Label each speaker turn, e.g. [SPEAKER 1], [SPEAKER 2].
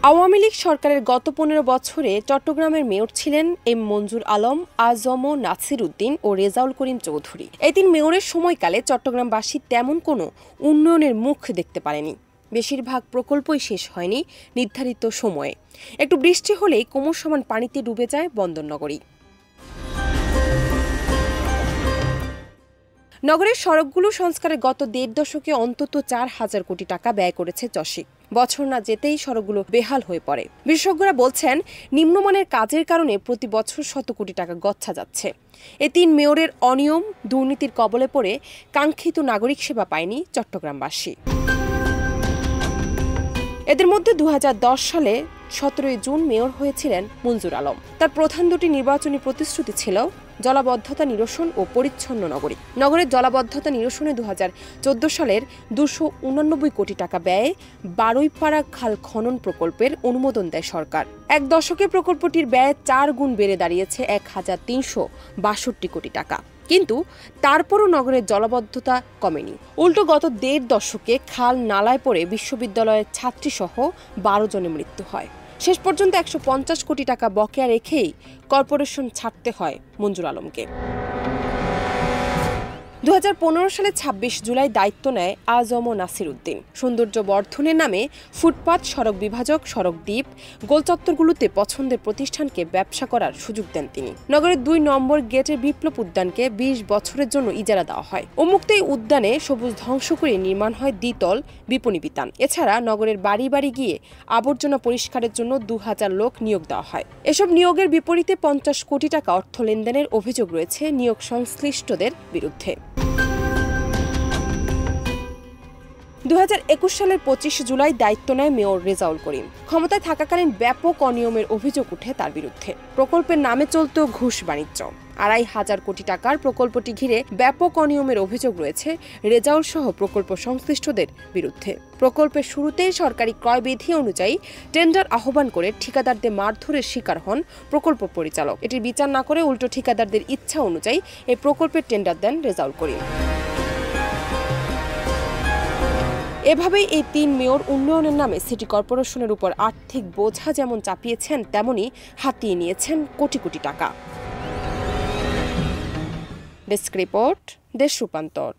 [SPEAKER 1] আওয়ামী লীগ সরকারের গত ১৫ বছরে চট্টগ্রামের মেয়র ছিলেন এম মঞ্জুর আলম, আজম নাসির উদ্দিন ও রেজাউল করিম চৌধুরী। এই তিন মেয়রের সময়কালে চট্টগ্রামবাসী তেমন কোনো উন্নয়নের মুখ দেখতে পারেনি। বেশিরভাগ প্রকল্পই শেষ হয়নি নির্ধারিত সময়ে। একটু বৃষ্টি হলেই কোমর সমান পানিতে ডুবে যায় বন্দরনগরী। নগরের সড়কগুলো সংস্কারে গত ১.৫ দশকে অন্তত ৪,০০০ কোটি টাকা ব্যয় করেছে চসিক। বছর না যেতেই সড়কগুলো বেহাল হয়ে পড়ে। বিশেষজ্ঞরা বলছেন, নিম্নমানের কাজের কারণে প্রতি বছর শত কোটি টাকা গচ্ছা যাচ্ছে। এ তিন মেয়রের অনিয়ম, দুর্নীতির কবলে পড়ে কাঙ্ক্ষিত নাগরিক সেবা পায়নি চট্টগ্রামবাসী। এদের মধ্যে ২০১০ সালে ১৭ জুন মেয়র হয়েছিলেন মঞ্জুর আলম। তার প্রধান দুটি নির্বাচনী প্রতিশ্রুতি ছিল জলাবদ্ধতা নিরসন ও পরিচ্ছন্ন নগরী। নগরের জলাবদ্ধতা নিরসনে ২০১৪ সালের ২৮৯ কোটি টাকা ব্যয়ে বারুইপাড়া খাল খনন প্রকল্পের অনুমোদন দেয় সরকার। এক দশকে প্রকল্পটির ব্যয় ৪ গুণ বেড়ে দাঁড়িয়েছে ১,৩৬২ কোটি টাকা। কিন্তু তারপরও নগরের জলাবদ্ধতা কমেনি। উল্টো গত ১.৫ দশকে খাল নালায় পড়ে বিশ্ববিদ্যালয়ের ছাত্রীসহ ১২ জনের মৃত্যু হয়। শেষ পর্যন্ত ১৫০ কোটি টাকা বকেয়া রেখেই কর্পোরেশন ছাড়তে হয় মঞ্জুর আলমকে। ২০১৫ সালে ২৬ জুলাই দায়িত্ব নেয় আজম নাসির উদ্দিন। সৌন্দর্য বর্ধনের নামে ফুটপাত, সড়ক বিভাজক, সড়ক দ্বীপ, গোলচত্বরগুলোতে পছন্দের প্রতিষ্ঠানকে ব্যবসা করার সুযোগ দেন তিনি। নগরের ২ নম্বর গেটের বিপ্লব উদ্যানকে ২০ বছরের জন্য ইজারা দেওয়া হয়। উন্মুক্ত এই উদ্যানে সবুজ ধ্বংস করে নির্মাণ হয় দ্বিতল বিপণী বিতান। এছাড়া নগরের বাড়ি বাড়ি গিয়ে আবর্জনা পরিষ্কারের জন্য ২,০০০ লোক নিয়োগ দেওয়া হয়। এসব নিয়োগের বিপরীতে ৫০ কোটি টাকা অর্থ লেনদেনের অভিযোগ রয়েছে নিয়োগ সংশ্লিষ্টদের বিরুদ্ধে। ২০২১ সালের ২৫ জুলাই দায়িত্ব নেয় মেয়র রেজাউল করিম। ক্ষমতায় থাকাকালীন ব্যাপক অনিয়মের অভিযোগ ওঠে তার বিরুদ্ধে। প্রকল্পের নামে চলত ঘুষ বাণিজ্য। ২৫০০ কোটি টাকার প্রকল্পটি ঘিরে ব্যাপক অনিয়মের অভিযোগ রয়েছে রেজাউল সহ প্রকল্প সংশ্লিষ্টদের বিরুদ্ধে। প্রকল্পের শুরুতেই সরকারি ক্রয়বিধি অনুযায়ী টেন্ডার আহ্বান করে ঠিকাদারদের মারধরের শিকার হন প্রকল্প পরিচালক। এটির বিচার না করে উল্টো ঠিকাদারদের ইচ্ছা অনুযায়ী এই প্রকল্পের টেন্ডার দেন রেজাউল করিম। এভাবেই এই তিন মেয়র উন্নয়নের নামে সিটি কর্পোরেশনের উপর আর্থিক বোঝা যেমন চাপিয়েছেন, তেমনি হাতিয়ে নিয়েছেন কোটি কোটি টাকা। ডেস্ক রিপোর্ট, দেশ রূপান্তর।